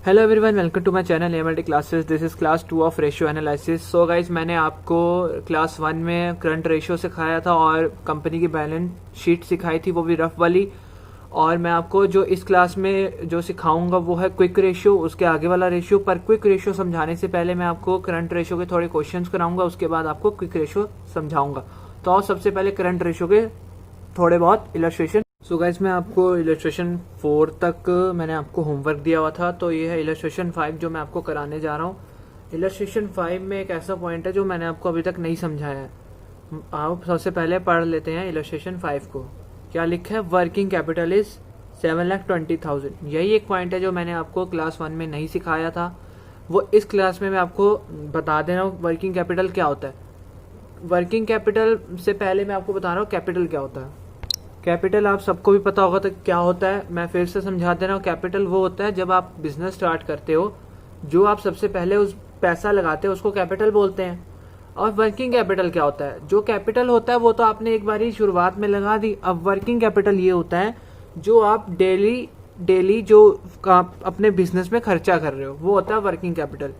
Hello everyone, welcome to my channel MLT classes. This is class 2 of ratio analysis. So guys, मैंने आपको class 1 में current ratio सिखाया था और company की बैलेंस शीट सिखाई थी, वो भी रफ वाली। और मैं आपको जो इस क्लास में जो सिखाऊंगा वो है क्विक रेशियो, उसके आगे वाला रेशियो। पर क्विक रेशियो समझाने से पहले मैं आपको करंट रेशियो के थोड़े क्वेश्चंस कराऊंगा, उसके बाद आपको क्विक रेशियो समझाऊंगा। तो आओ सबसे पहले करंट रेशियो के थोड़े बहुत इलस्ट्रेशन। सो गाइस, मैं आपको इलस्ट्रेशन 4 तक मैंने आपको होमवर्क दिया हुआ था, तो ये है इलस्ट्रेशन 5 जो मैं आपको कराने जा रहा हूँ। इलस्ट्रेशन 5 में एक ऐसा पॉइंट है जो मैंने आपको अभी तक नहीं समझाया है। आप सबसे पहले पढ़ लेते हैं इलस्ट्रेशन 5 को। क्या लिखा है? Working capital is 7,20,000। यही एक पॉइंट है जो मैंने आपको क्लास 1 में नहीं सिखाया था, वो इस क्लास में मैं आपको बता दे रहा हूँ। वर्किंग कैपिटल क्या होता है? वर्किंग कैपिटल से पहले मैं आपको बता रहा हूँ कैपिटल क्या होता है। कैपिटल आप सबको भी पता होगा तो क्या होता है, मैं फिर से समझा दे रहा हूँ। कैपिटल वो होता है जब आप बिजनेस स्टार्ट करते हो, जो आप सबसे पहले उस पैसा लगाते हो उसको कैपिटल बोलते हैं। और वर्किंग कैपिटल क्या होता है? जो कैपिटल होता है वो तो आपने एक बार ही शुरुआत में लगा दी। अब वर्किंग कैपिटल ये होता है जो आप डेली जो आप अपने बिजनेस में खर्चा कर रहे हो, वो होता है वर्किंग कैपिटल।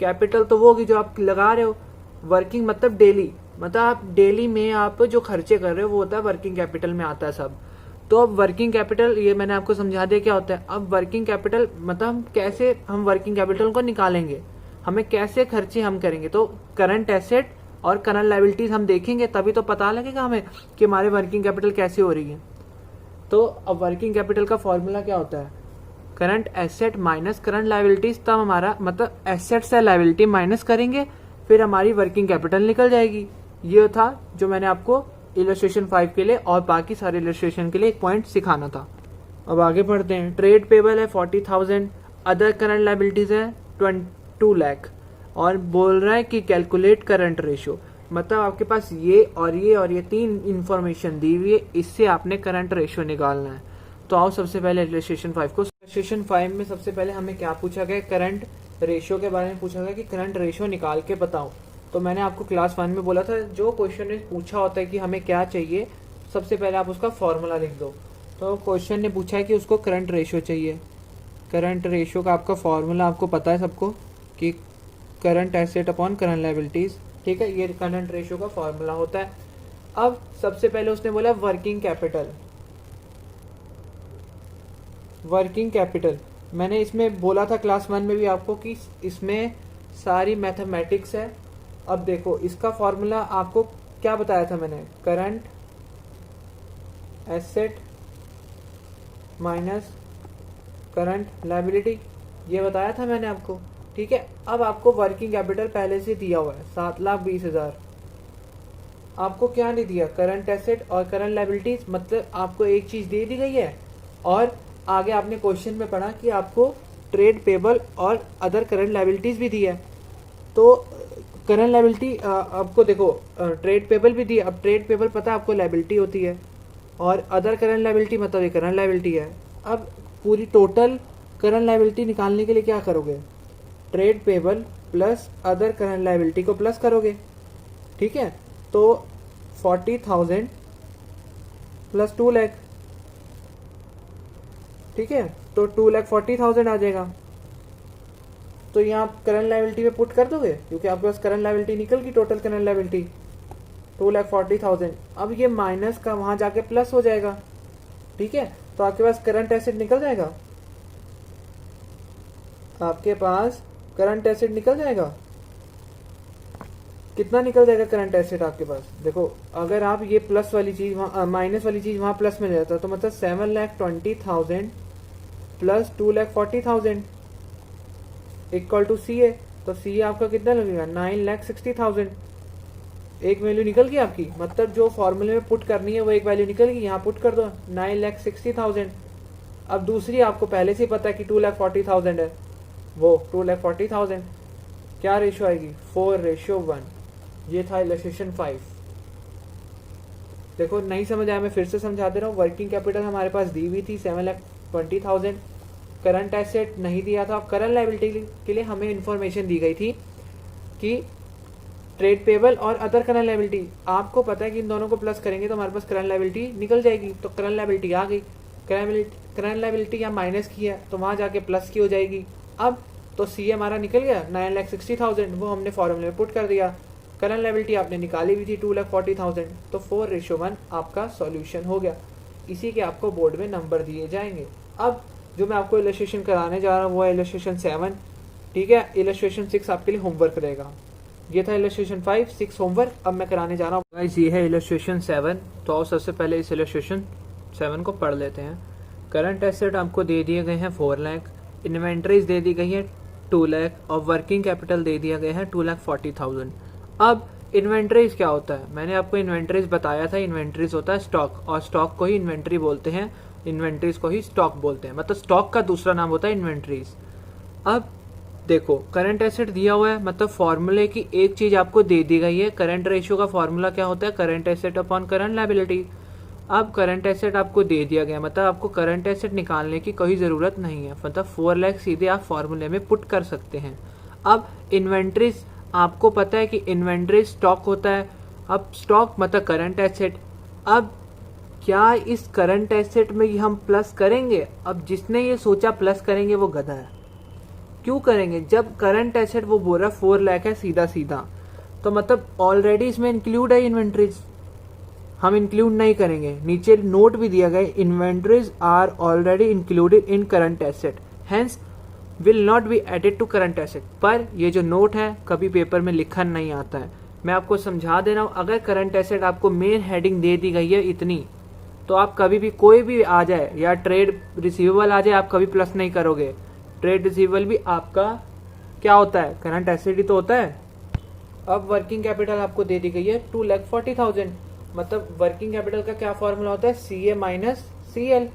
कैपिटल तो वो होगी जो आप लगा रहे हो, वर्किंग मतलब डेली, मतलब आप डेली में आप जो खर्चे कर रहे हो वो होता है वर्किंग कैपिटल में आता है सब। तो अब वर्किंग कैपिटल ये मैंने आपको समझा दिया क्या होता है। अब वर्किंग कैपिटल मतलब हम वर्किंग कैपिटल को निकालेंगे, हमें कैसे खर्चे हम करेंगे। तो करंट एसेट और करंट लायबिलिटीज हम देखेंगे, तभी तो पता लगेगा हमें कि हमारे वर्किंग कैपिटल कैसे हो रही है। तो अब वर्किंग कैपिटल का फॉर्मूला क्या होता है? Current asset minus current liabilities. तब हमारा मतलब एसेट से लायबिलिटी माइनस करेंगे, फिर हमारी वर्किंग कैपिटल निकल जाएगी। ये था जो मैंने आपको इलस्ट्रेशन 5 के लिए और बाकी सारे इलस्ट्रेशन के लिए एक पॉइंट सिखाना था। अब आगे बढ़ते हैं। ट्रेड पेबल है 40,000, अदर करंट लायबिलिटीज है 2 लाख, और बोल रहा है कि कैलकुलेट करंट रेशियो। मतलब आपके पास ये और ये और ये 3 इंफॉर्मेशन दी हुई है, इससे आपने करंट रेशियो निकालना है। तो आओ सबसे पहले इलस्ट्रेशन 5 को। इलस्ट्रेशन 5 में सबसे पहले हमें क्या पूछा गया? करंट रेशियो के बारे में पूछा गया कि करंट रेशियो निकाल के बताओ। तो मैंने आपको क्लास 1 में बोला था, जो क्वेश्चन ने पूछा होता है कि हमें क्या चाहिए, सबसे पहले आप उसका फॉर्मूला लिख दो। तो क्वेश्चन ने पूछा है कि उसको करंट रेशियो चाहिए। करंट रेशियो का आपका फॉर्मूला आपको पता है सबको कि current asset upon current liabilities, ठीक है, ये करंट रेशियो का फॉर्मूला होता है। अब सबसे पहले उसने बोला वर्किंग कैपिटल। वर्किंग कैपिटल मैंने इसमें बोला था क्लास 1 में भी आपको कि इसमें सारी मैथमेटिक्स है। अब देखो इसका फॉर्मूला आपको क्या बताया था मैंने? Current asset minus current liability, ये बताया था मैंने आपको, ठीक है। अब आपको वर्किंग कैपिटल पहले से दिया हुआ है 7,20,000। आपको क्या नहीं दिया? करंट एसेट और करंट लायबिलिटीज, मतलब आपको एक चीज दे दी गई है। और आगे आपने क्वेश्चन में पढ़ा कि आपको ट्रेड पेबल और अदर करंट लायबिलिटीज भी दी है। तो करंट लायबिलिटी आपको देखो ट्रेड पेबल भी दी। अब ट्रेड पेबल पता है आपको लायबिलिटी होती है, और अदर करंट लायबिलिटी मतलब ये करंट लायबिलिटी है। अब पूरी टोटल करंट लायबिलिटी निकालने के लिए क्या करोगे? Trade payable plus other current liability को प्लस करोगे, ठीक है। तो 40,000 प्लस 2 लाख, ठीक है, तो 2,40,000 आ जाएगा। तो यहाँ आप करंट लायबिलिटी में पुट कर दोगे, क्योंकि आपके पास करंट लायबिलिटी निकल गई, टोटल करंट लायबिलिटी 2,40,000। अब ये माइनस का वहां जाके प्लस हो जाएगा, ठीक है। तो आपके पास करंट एसेट निकल जाएगा, आपके पास करंट एसेट निकल जाएगा। कितना निकल जाएगा करंट एसेट आपके पास? देखो अगर आप ये प्लस वाली चीज वहां माइनस वाली चीज वहां प्लस में ले जाता, तो मतलब 7,20,000 प्लस 2,40,000 इक्वल टू सी ए। तो सी ए आपका कितना लगेगा? 9,60,000। एक वैल्यू निकल गई आपकी, मतलब जो फॉर्मूले में पुट करनी है वो एक वैल्यू निकल गई, यहाँ पुट कर दो 9,60,000। अब दूसरी आपको पहले से पता है कि 2,40,000 है, वो 2,40,000 क्या रेशियो आएगी? 4:1। ये था इलस्ट्रेशन 5। देखो नहीं समझ आया, मैं फिर से समझा दे रहा हूँ। वर्किंग कैपिटल हमारे पास दी हुई थी 7,20,000। करंट एसेट नहीं दिया था। करंट लायबिलिटी के लिए हमें इंफॉर्मेशन दी गई थी कि ट्रेड पेबल और अदर करंट लायबिलिटी, आपको पता है कि इन दोनों को प्लस करेंगे तो हमारे पास करंट लायबिलिटी निकल जाएगी। तो करंट लायबिलिटी आ गई। करंट लायबिलिटी यहाँ माइनस की है तो वहां जाके प्लस की हो जाएगी। अब तो सी हमारा निकल गया 9,60,000, वो हमने फॉर्मूले में पुट कर दिया। करंट लायबिलिटी आपने निकाली हुई थी 2,40,000, तो 4:1 आपका सॉल्यूशन हो गया। इसी के आपको बोर्ड में नंबर दिए जाएंगे। अब जो मैं आपको इलस्ट्रेशन कराने जा रहा हूँ वो है इलस्ट्रेशन 7, ठीक है। इलस्ट्रेशन 6 आपके लिए होमवर्क रहेगा। ये था इलस्ट्रेशन 5, 6 होमवर्क। अब मैं कराने जा रहा हूँ गाइस, ये है इलस्ट्रेशन 7। तो सबसे पहले इस इलस्ट्रेशन 7 को पढ़ लेते हैं। करंट एसेट आपको दे दिए गए हैं 4 लाख, इन्वेंट्रीज दे दी गई है 2 लाख और वर्किंग कैपिटल दे दिया गया है 2,40,000। अब इन्वेंट्रीज क्या होता है? मैंने आपको इन्वेंट्रीज बताया था। इन्वेंट्रीज होता है स्टॉक, और स्टॉक को ही इन्वेंट्री बोलते हैं, इन्वेंट्रीज को ही स्टॉक बोलते हैं। मतलब स्टॉक का दूसरा नाम होता है इन्वेंट्रीज। अब देखो, करंट एसेट दिया हुआ है, मतलब फॉर्मूले की एक चीज आपको दे दी गई है। करंट रेशियो का फॉर्मूला क्या होता है? Current asset upon current liability. अब करंट एसेट आपको दे दिया गया, मतलब आपको करंट एसेट निकालने की कोई जरूरत नहीं है, मतलब 4 लाख सीधे आप फॉर्मूले में पुट कर सकते हैं। अब इन्वेंट्रीज आपको पता है कि इन्वेंट्री स्टॉक होता है। अब स्टॉक मतलब करंट एसेट। अब क्या इस करंट एसेट में ही हम प्लस करेंगे? अब जिसने ये सोचा प्लस करेंगे वो गधा है। क्यों करेंगे? जब करंट एसेट वो बोल रहा 4 लाख है सीधा सीधा, तो मतलब ऑलरेडी इसमें इंक्लूड है इन्वेंट्रीज, हम इंक्लूड नहीं करेंगे। नीचे नोट भी दिया गया, inventories are already included in current asset, hence will not be added to current asset. पर ये जो नोट है कभी पेपर में लिखा नहीं आता है। मैं आपको समझा दे रहा हूं, अगर करंट एसेट आपको मेन हेडिंग दे दी गई है इतनी, तो आप कभी भी कोई भी आ जाए या ट्रेड रिसीवेबल आ जाए, आप कभी प्लस नहीं करोगे। ट्रेड रिसीवेबल भी आपका क्या होता है? करंट एसेट ही तो होता है। अब वर्किंग कैपिटल आपको दे दी गई है 2,40,000, मतलब वर्किंग कैपिटल का क्या फॉर्मूला होता है? CA minus CL,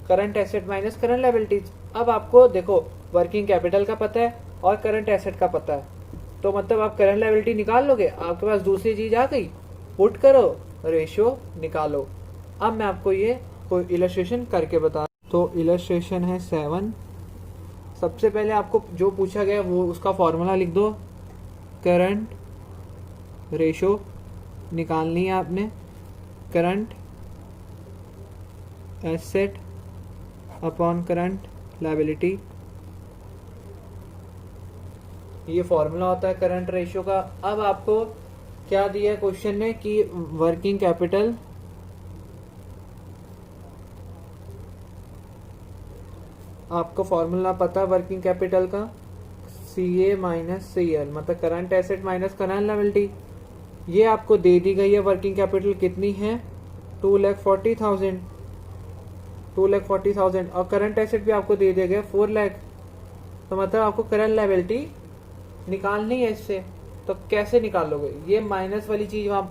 current asset minus current liabilities. अब आपको देखो, वर्किंग कैपिटल का पता है और करंट एसेट का पता है, तो मतलब आप करंट लायबिलिटी निकाल लोगे। आपके पास दूसरी चीज आ गई, पुट करो, रेशियो निकालो। अब मैं आपको ये कोई इलस्ट्रेशन करके बता। तो इलस्ट्रेशन है 7। सबसे पहले आपको जो पूछा गया वो उसका फॉर्मूला लिख दो। करंट रेशियो निकालनी है आपने, current asset upon current liability, ये फॉर्मूला होता है करंट रेशियो का। अब आपको क्या दिया है क्वेश्चन में कि वर्किंग कैपिटल आपको फॉर्मूला पता है वर्किंग कैपिटल का, CA माइनस CL, मतलब current asset minus current liability. ये आपको दे दी गई है। वर्किंग कैपिटल कितनी है? 2,40,000, 2,40,000, और करंट एसेट भी आपको दे दिया गया 4 लाख। तो मतलब आपको करंट लायबिलिटी निकालनी है इससे। तो कैसे निकालोगे? ये माइनस वाली चीज वहां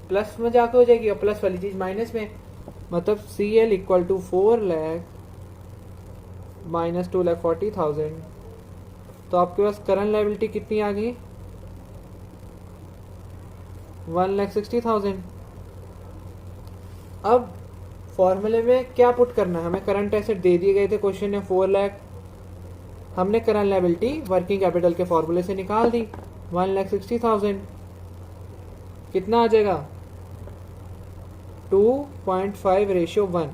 प्लस में जाके हो जाएगी और प्लस वाली चीज माइनस में, मतलब CL equal to 4 lakh minus 2,40,000। तो आपके पास करंट लायबिलिटी कितनी आ गई? 1,60,000। अब फॉर्मूले में क्या पुट करना है हमें? करंट एसेट दे दिए गए थे क्वेश्चन में 4 लाख, हमने करंट लायबिलिटी वर्किंग कैपिटल के फॉर्मूले से निकाल दी 1,60,000। कितना आ जाएगा? 2.5:1।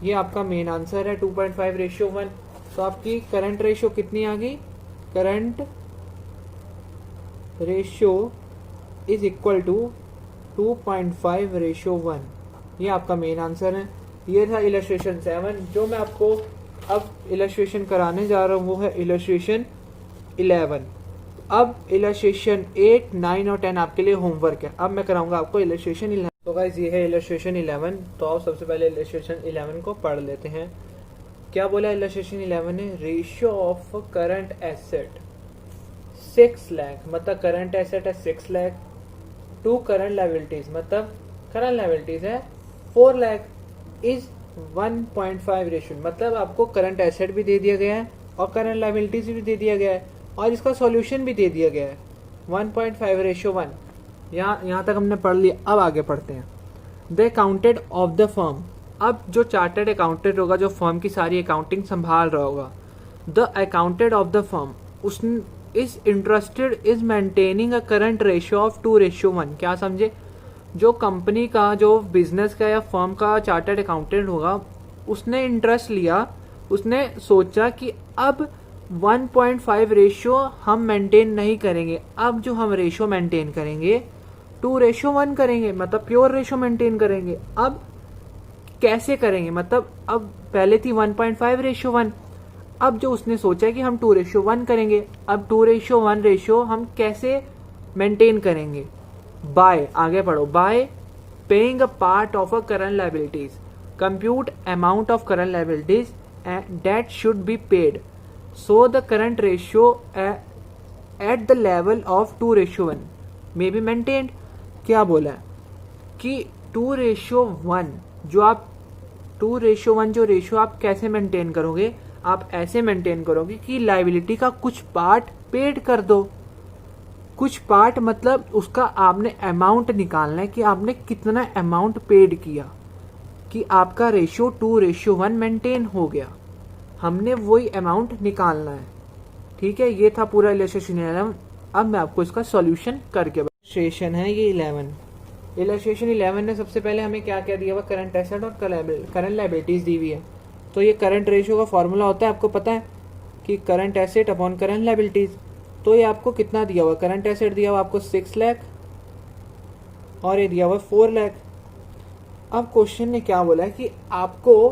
ये आपका मेन आंसर है, 2.5:1। तो आपकी करंट रेशियो कितनी आ गई? Current ratio is equal to 2.5:1। ये आपका मेन आंसर है। ये था इलस्ट्रेशन 7। जो मैं आपको अब इलस्ट्रेशन कराने जा रहा हूँ वो है इलस्ट्रेशन 11। अब इलस्ट्रेशन 8, 9 और 10 आपके लिए होमवर्क है। अब मैं कराऊंगा आपको इलस्ट्रेशन 11। तो गाइस ये है इलस्ट्रेशन 11। तो आप सबसे पहले इलस्ट्रेशन 11 को पढ़ लेते हैं। क्या बोला इलस्ट्रेशन 11 ने? Ratio of current asset 6 lakh, मतलब करंट एसेट है 6 लाख, टू करंट लायबिलिटीज, मतलब करंट लायबिलिटीज है 4 लाख, इज 1.5:1। मतलब आपको करंट एसेट भी दे दिया गया है और करंट लायबिलिटीज भी दे दिया गया है और इसका सॉल्यूशन भी दे दिया गया है 1.5:1। यहाँ तक हमने पढ़ लिया। अब आगे पढ़ते हैं। The accountant of the firm. अब जो चार्टर्ड अकाउंटेंट होगा, जो फर्म की सारी अकाउंटिंग संभाल रहा होगा, the accountant of the firm उस is interested is maintaining a current ratio of 2:1। क्या समझे? जो कंपनी का, जो बिजनेस का या फर्म का चार्टर्ड अकाउंटेंट होगा, उसने इंटरेस्ट लिया, उसने सोचा कि अब 1.5 रेशियो हम मेंटेन नहीं करेंगे। अब जो हम रेशियो मेंटेन करेंगे 2:1 करेंगे, मतलब प्योर रेशियो मेंटेन करेंगे। अब कैसे करेंगे, मतलब अब पहले थी 1.5:1। अब जो उसने सोचा है कि हम 2:1 करेंगे। अब 2:1 रेशियो हम कैसे मेंटेन करेंगे? बाय, आगे पढ़ो, bye paying a part of a current liabilities, compute amount of current liabilities that should be paid, so the current ratio at the level of 2:1 may be maintained. क्या बोला है कि 2:1 जो आप 2:1 जो रेशियो आप कैसे मेंटेन करोगे? आप ऐसे मेंटेन करोगे कि लायबिलिटी का कुछ पार्ट पेड कर दो। कुछ पार्ट मतलब उसका आपने अमाउंट निकालना है कि आपने कितना अमाउंट पेड किया, कि आपका रेशियो 2:1 मेंटेन हो गया। हमने वही अमाउंट निकालना है। ठीक है, ये था पूरा इलस्ट्रेशन 11। अब मैं आपको इसका सॉल्यूशन करके इलस्ट्रेशन है ये 11। इलस्ट्रेशन 11 ने सबसे पहले हमें क्या क्या दिया हुआ? करंट एसेट और करंट लायबिलिटीज दी हुई है। तो ये करंट रेशियो का फॉर्मूला होता है, आपको पता है कि current asset upon current liabilities. तो ये आपको कितना दिया हुआ? करंट एसेट दिया हुआ आपको 6 लाख और ये दिया हुआ 4 लाख। अब क्वेश्चन ने क्या बोला है कि आपको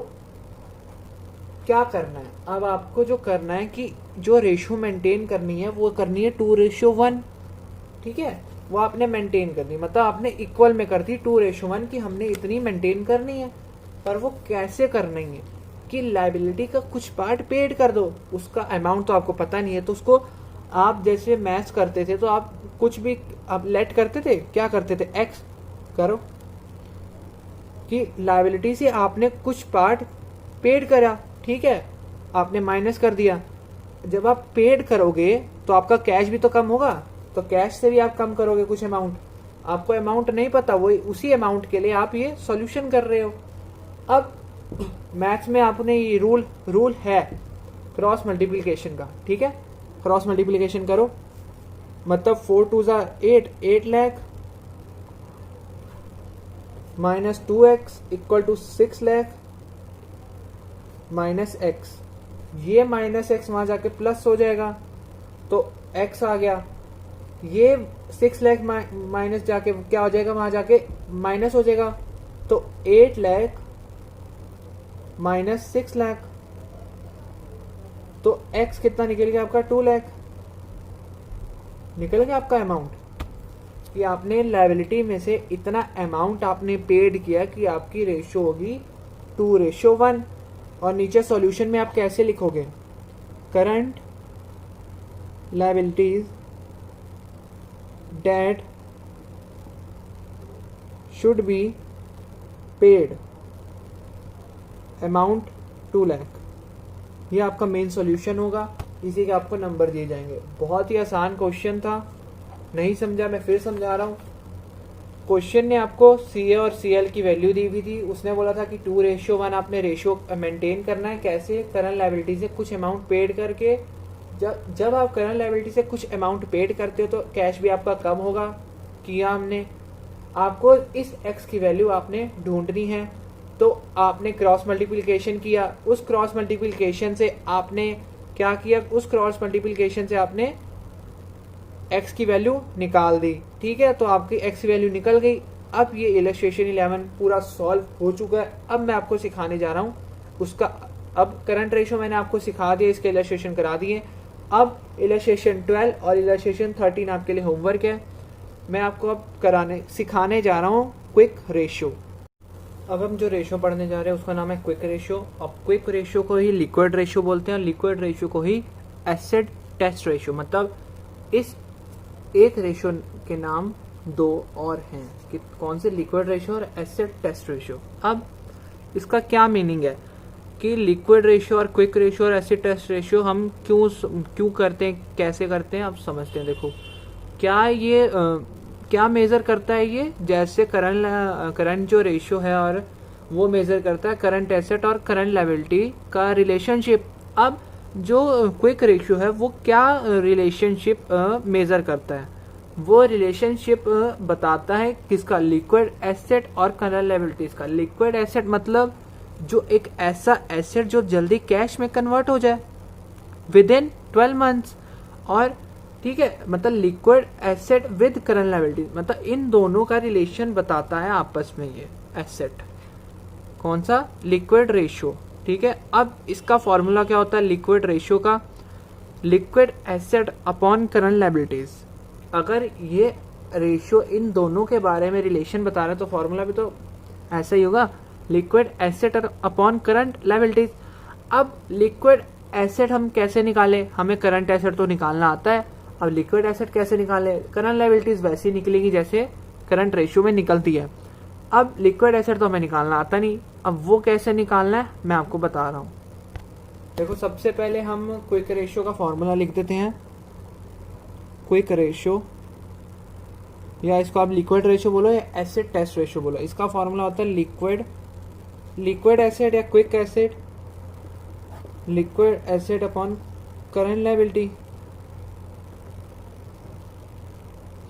क्या करना है? अब आपको जो करना है कि जो रेशियो मेंटेन करनी है वो करनी है 2:1। ठीक है, वो आपने मेंटेन करनी, मतलब आपने इक्वल में कर दी 2:1 कि हमने इतनी मेंटेन करनी है। पर वो कैसे करनी है कि लायबिलिटी का कुछ पार्ट पेड कर दो। उसका अमाउंट तो आपको पता नहीं है, तो उसको आप जैसे मैथ्स करते थे तो आप कुछ भी आप लेट करते थे, क्या करते थे? एक्स करो कि लायबिलिटी से आपने कुछ पार्ट पेड करा। ठीक है, आपने माइनस कर दिया। जब आप पेड करोगे तो आपका कैश भी तो कम होगा, तो कैश से भी आप कम करोगे कुछ अमाउंट। आपको अमाउंट नहीं पता, वही उसी अमाउंट के लिए आप ये सॉल्यूशन कर रहे हो। अब मैथ्स में आपने ये रूल है क्रॉस मल्टीप्लिकेशन का। ठीक है, क्रॉस मल्टीप्लिकेशन करो, मतलब 4 2 8 lakh minus 2x equal to 6 lakh minus x. ये माइनस एक्स वहां जाके प्लस हो जाएगा तो x आ गया। ये 6 लाख माइनस जाके क्या हो जाएगा? वहां जाके माइनस हो जाएगा, तो 8 लाख माइनस 6 लाख, तो x कितना निकल गया आपका? 2 लाख निकल गया आपका अमाउंट। कि आपने लायबिलिटी में से इतना अमाउंट आपने पेड किया कि आपकी रेशियो होगी 2:1। और नीचे सॉल्यूशन में आप कैसे लिखोगे? Current liabilities debt should be paid amount 2 lakh. ये आपका मेन सॉल्यूशन होगा, इसी के आपको नंबर दिए जाएंगे। बहुत ही आसान क्वेश्चन था, नहीं समझा मैं फिर समझा रहा हूँ। क्वेश्चन ने आपको सी ए और सी एल की वैल्यू दी हुई थी। उसने बोला था कि 2:1 आपने रेशियो मेंटेन करना है। कैसे? करंट लायबिलिटी से कुछ अमाउंट पेड करके। जब आप करंट लायबिलिटी से कुछ अमाउंट पेड करते हो तो कैश भी आपका कम होगा। किया हमने। आपको इस एक्स की वैल्यू आपने ढूंढनी है, तो आपने क्रॉस मल्टीप्लिकेशन किया। उस क्रॉस मल्टीप्लिकेशन से आपने क्या किया? उस क्रॉस मल्टीप्लिकेशन से आपने x की वैल्यू निकाल दी। ठीक है, तो आपकी x की वैल्यू निकल गई। अब ये इलस्ट्रेशन 11 पूरा सॉल्व हो चुका है। अब मैं आपको सिखाने जा रहा हूँ उसका। अब करंट रेशियो मैंने आपको सिखा दिया, इसके इलस्ट्रेशन करा दिए। अब इलस्ट्रेशन 12 और इलस्ट्रेशन 13 आपके लिए होमवर्क है। मैं आपको अब सिखाने जा रहा हूँ क्विक रेशियो। अब हम जो रेशियो पढ़ने जा रहे हैं उसका नाम है क्विक रेशियो। अब क्विक रेशियो को ही लिक्विड रेशियो बोलते हैं, लिक्विड रेशियो को ही एसिड टेस्ट रेशियो। मतलब इस एक रेशियो के नाम दो और हैं कि कौन से? लिक्विड रेशियो और एसिड टेस्ट रेशियो। अब इसका क्या मीनिंग है कि लिक्विड रेशियो और क्विक रेशियो और एसिड टेस्ट रेशियो हम क्यों करते हैं, कैसे करते हैं? अब समझते हैं। देखो क्या ये क्या मेजर करता है ये? जैसे करंट जो रेशियो है और वो मेजर करता है करंट एसेट और करंट लायबिलिटी का रिलेशनशिप। अब जो क्विक रेशियो है वो क्या रिलेशनशिप मेजर करता है? वो रिलेशनशिप बताता है किसका? लिक्विड एसेट और करंट लायबिलिटीज का। लिक्विड एसेट मतलब जो एक ऐसा एसेट जो जल्दी कैश में कन्वर्ट हो जाए, विद इन 12 मंथ्स। और ठीक है, मतलब liquid asset with current liability, मतलब इन दोनों का रिलेशन बताता है आपस में ये एसेट, कौन सा, लिक्विड रेशियो। ठीक है, अब इसका फॉर्मूला क्या होता है लिक्विड रेशियो का, liquid asset upon current liabilities. अगर ये रेशियो इन दोनों के बारे में रिलेशन बता रहे हैं तो फॉर्मूला भी तो ऐसा ही होगा, liquid asset upon current liabilities. अब लिक्विड एसेट हम कैसे निकाले, हमें करंट एसेट तो निकालना आता है, अब लिक्विड एसेट कैसे निकाले, करंट लायबिलिटीज वैसी निकलेगी जैसे करंट रेशियो में निकलती है। अब लिक्विड एसेट तो हमें निकालना आता नहीं, अब वो कैसे निकालना है मैं आपको बता रहा हूँ। देखो, सबसे पहले हम क्विक रेशियो का फॉर्मूला लिख देते हैं। क्विक रेशियो, या इसको आप लिक्विड रेशियो बोलो या एसिड टेस्ट रेशियो बोलो, इसका फॉर्मूला होता है लिक्विड एसिड या quick acid, liquid acid upon current liability,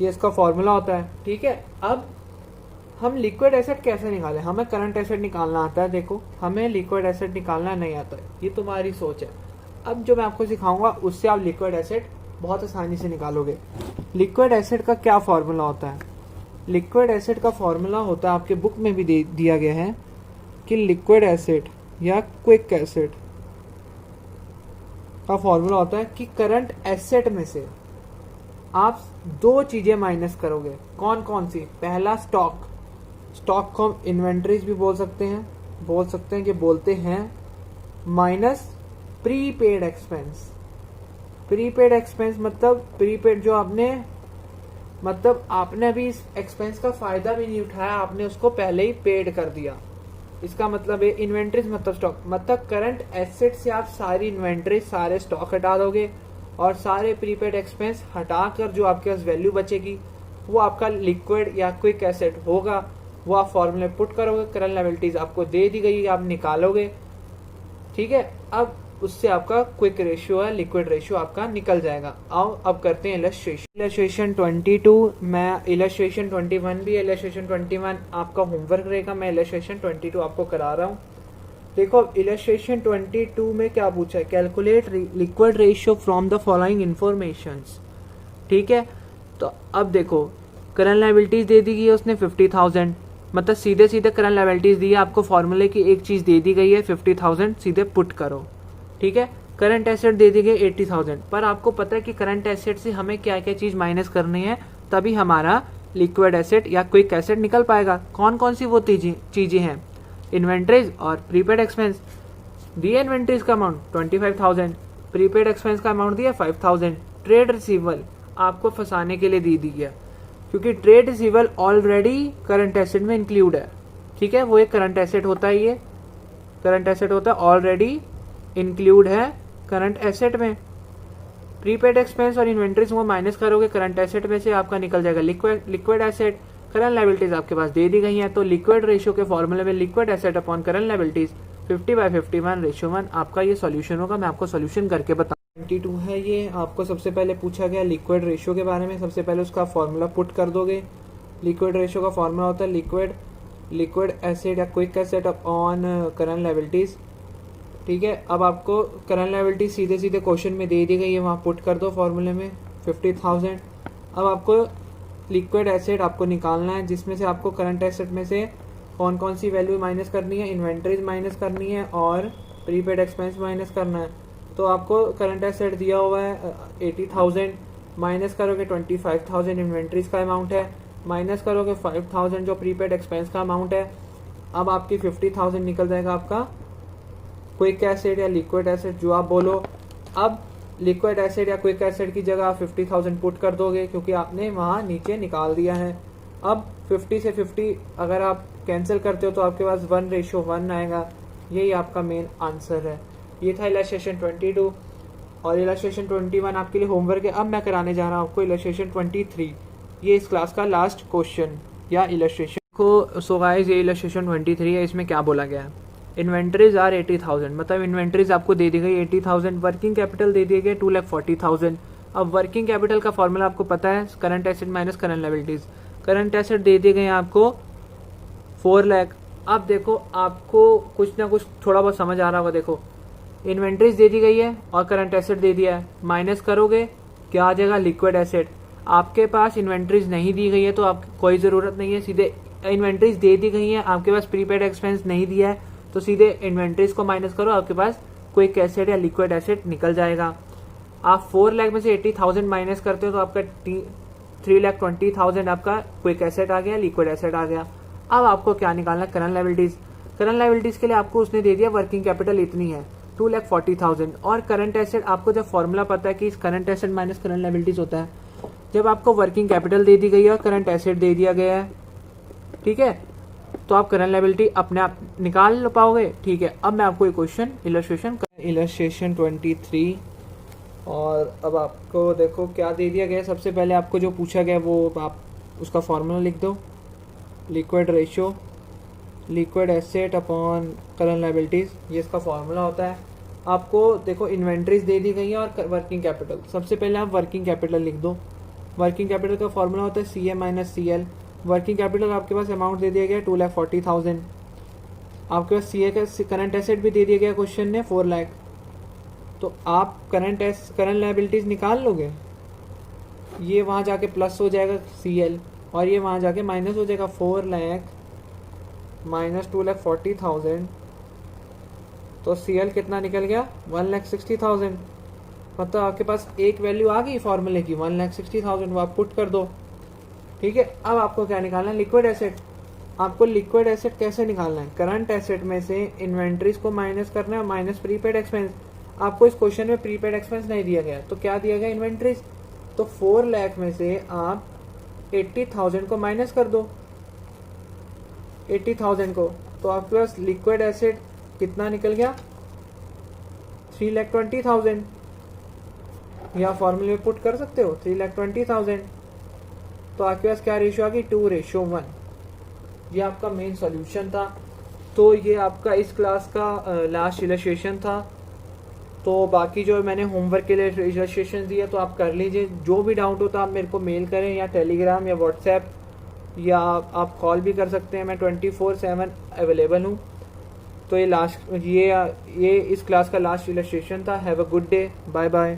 ये इसका फॉर्मूला होता है। ठीक है, अब हम लिक्विड एसिड कैसे निकालें, हमें करंट एसिड निकालना आता है, देखो हमें लिक्विड एसिड निकालना नहीं आता है, ये तुम्हारी सोच है। अब जो मैं आपको सिखाऊंगा उससे आप लिक्विड एसिड बहुत आसानी से निकालोगे। लिक्विड एसिड का क्या फॉर्मूला होता है, लिक्विड एसिड का फॉर्मूला होता है, आपके बुक में भी दिया गया है कि लिक्विड एसिड या क्विक एसिड का फॉर्मूला होता है कि करंट एसेट में से आप दो चीजें माइनस करोगे, कौन कौन सी, पहला स्टॉक को हम इन्वेंट्रीज भी बोल सकते हैं कि बोलते हैं, minus prepaid expense. Prepaid expense मतलब प्रीपेड जो आपने अभी इस एक्सपेंस का फायदा भी नहीं उठाया, आपने उसको पहले ही पेड कर दिया। इसका मतलब है इन्वेंट्रीज मतलब स्टॉक, मतलब करंट एसेट से आप सारी इन्वेंट्री सारे स्टॉक हटा दोगे और सारे प्रीपेड एक्सपेंस हटाकर जो आपके पास वैल्यू बचेगी वो आपका लिक्विड या क्विक एसेट होगा। वो आप फॉर्मूले पुट करोगे, करंट लायबिलिटीज आपको दे दी गई, आप निकालोगे। ठीक है, अब उससे आपका क्विक रेशियो है, लिक्विड रेशियो आपका निकल जाएगा। आओ अब करते हैं इलस्ट्रेशन 22, मैं इलस्ट्रेशन 21 भी, इलस्ट्रेशन 21 आपका होमवर्क रहेगा, मैं इलस्ट्रेशन 22 आपको करा रहा हूँ। देखो अब इलस्ट्रेशन 22 में क्या पूछा है, calculate liquid ratio from the following informations. ठीक है, तो अब देखो करंट लायबिलिटीज दे दी गई है उसने 50,000, मतलब सीधे सीधे करंट लायबिलिटीज दी है आपको, फॉर्मूले की एक चीज दे दी गई है 50,000, सीधे पुट करो। ठीक है, करंट एसेट दे दी गई 80,000, पर आपको पता है कि करंट एसेट से हमें क्या क्या चीज माइनस करनी है, तभी हमारा लिक्विड एसेट या क्विक एसेट निकल पाएगा। कौन कौन सी वो चीजें हैं, इन्वेंट्रीज और प्रीपेड एक्सपेंस। दिए इन्वेंट्रीज का अमाउंट 25,000, प्रीपेड एक्सपेंस का अमाउंट दिया 5,000। ट्रेड रिसीवल आपको फंसाने के लिए दी गया, क्योंकि ट्रेड रिसीवल ऑलरेडी करंट एसेट में इंक्लूड है। ठीक है, वो एक करंट एसेट होता है, ये करंट एसेट होता है, ऑलरेडी इंक्लूड है करंट एसेट में। प्रीपेड एक्सपेंस और इन्वेंट्रीज वो माइनस करोगे करंट एसेट में से, आपका निकल जाएगा लिक्विड एसेट। करंट लायबिलिटीज आपके पास दे दी गई हैं, तो लिक्विड रेशियो के फॉर्मूले में liquid asset upon current liabilities 50/51 आपका ये सॉल्यूशन होगा। मैं आपको सॉल्यूशन करके बता 22 है ये, आपको सबसे पहले पूछा गया लिक्विड रेशियो के बारे में, सबसे पहले उसका फॉर्मूला पुट कर दोगे। लिक्विड रेशियो का फॉर्मूला होता है लिक्विड एसिड या quick acid upon current liabilities. ठीक है, अब आपको करंट लायबिलिटी सीधे सीधे क्वेश्चन में दे दी गई है, वहाँ पुट कर दो फॉर्मूले में 50,000। अब आपको लिक्विड एसिड आपको निकालना है, जिसमें से आपको करंट एसिड में से कौन कौन सी वैल्यू माइनस करनी है, इन्वेंट्रीज माइनस करनी है और प्रीपेड एक्सपेंस माइनस करना है। तो आपको करंट एसेट दिया हुआ है 80,000, माइनस करोगे 25,000 इन्वेंट्रीज का अमाउंट है, माइनस करोगे 5,000 जो प्रीपेड एक्सपेंस का अमाउंट है। अब आपकी 50,000 निकल जाएगा आपका क्विक एसिड या लिक्विड एसिड जो आप बोलो। अब लिक्विड एसिड या क्विक एसिड की जगह आप 50,000 पुट कर दोगे, क्योंकि आपने वहाँ नीचे निकाल दिया है। अब 50 से 50 अगर आप कैंसिल करते हो तो आपके पास 1:1 आएगा। यही आपका मेन आंसर है। ये था इलस्ट्रेशन 22 और इलस्ट्रेशन 21 आपके लिए होमवर्क है। अब मैं कराने जा रहा हूँ आपको इलस्ट्रेशन 23, ये इस क्लास का लास्ट क्वेश्चन या इलस्ट्रेशन को। सो गाइस ये इलस्ट्रेशन 23 है, इसमें क्या बोला गया है, इन्वेंट्रीज आर 80,000, मतलब इन्वेंट्रीज आपको दे दी गई 80,000, वर्किंग कैपिटल दे दिए गए 2,40,000। अब वर्किंग कैपिटल का फॉर्मूला आपको पता है, current asset minus current liabilities. Current asset दे दिए गए आपको 4 लाख। अब देखो आपको कुछ ना कुछ थोड़ा बहुत समझ आ रहा होगा। देखो इन्वेंट्रीज दे दी गई है और करंट एसेट दे दिया है, माइनस करोगे क्या आ जाएगा, लिक्विड एसेट। आपके पास इन्वेंट्रीज नहीं दी गई है तो आप कोई ज़रूरत नहीं है, सीधे इन्वेंट्रीज दे दी गई है, आपके पास प्रीपेड एक्सपेंस नहीं दिया है तो सीधे इन्वेंट्रीज को माइनस करो, आपके पास क्विक एसेट या लिक्विड एसेट निकल जाएगा। आप 4 लाख में से 80,000 माइनस करते हो तो आपका 3,20,000 आपका क्विक एसेट आ गया, लिक्विड एसेट आ गया। अब आपको क्या निकालना है, करंट लायबिलिटीज। करंट लायबिलिटीज के लिए आपको उसने दे दिया वर्किंग कैपिटल इतनी है 2,40,000 और करंट एसेट, आपको जब फॉर्मूला पता है कि current asset minus current liabilities होता है, जब आपको वर्किंग कैपिटल दे दी गई है और करंट एसेट दे दिया गया है, ठीक है, तो आप करंट लायबिलिटी अपने आप निकाल पाओगे। ठीक है, अब मैं आपको एक क्वेश्चन इलस्ट्रेशन 23 और अब आपको देखो क्या दे दिया गया। सबसे पहले आपको जो पूछा गया वो आप उसका फॉर्मूला लिख दो, liquid ratio, liquid asset upon current liabilities, ये इसका फॉर्मूला होता है। आपको देखो इन्वेंट्रीज दे दी गई है और वर्किंग कैपिटल, सबसे पहले आप वर्किंग कैपिटल लिख दो। वर्किंग कैपिटल का फॉर्मूला होता है CA minus CL। Working capital आपके पास अमाउंट दे दिया गया 2,40,000, आपके पास CA का करंट एसेट भी दे दिया गया क्वेश्चन ने 4 लाख, तो आप करंट लायबिलिटीज निकाल लोगे, ये वहां जाके प्लस हो जाएगा CL और ये वहां जाके माइनस हो जाएगा 4 लाख माइनस 2,40,000, तो CL कितना निकल गया 1,60,000। मतलब आपके पास एक वैल्यू आ गई फॉर्मूले की 1,60,000, वो आप पुट कर दो। ठीक है, अब आपको क्या निकालना है, लिक्विड एसेट। आपको लिक्विड एसेट कैसे निकालना है, करंट एसेट में से इन्वेंट्रीज को माइनस करना है, माइनस प्रीपेड एक्सपेंस। आपको इस क्वेश्चन में प्रीपेड एक्सपेंस नहीं दिया गया तो क्या दिया गया, इन्वेंट्रीज। तो 4 लाख में से आप 80,000 को माइनस कर दो, 80,000 को, तो आपके पास लिक्विड एसेट कितना निकल गया 3,20,000। या फॉर्मूले में पुट कर सकते हो 3,20,000, तो आपके पास क्या रेशियो आ गई 2:1। ये आपका मेन सॉल्यूशन था। तो ये आपका इस क्लास का लास्ट इलस्ट्रेशन था। तो बाकी जो मैंने होमवर्क के लिए इलस्ट्रेशन दिया तो आप कर लीजिए। जो भी डाउट हो तो आप मेरे को मेल करें या टेलीग्राम या व्हाट्सएप या आप कॉल भी कर सकते हैं, मैं 24/7 अवेलेबल हूँ। तो ये इस क्लास का लास्ट इलस्ट्रेशन था। Have a good day, bye bye.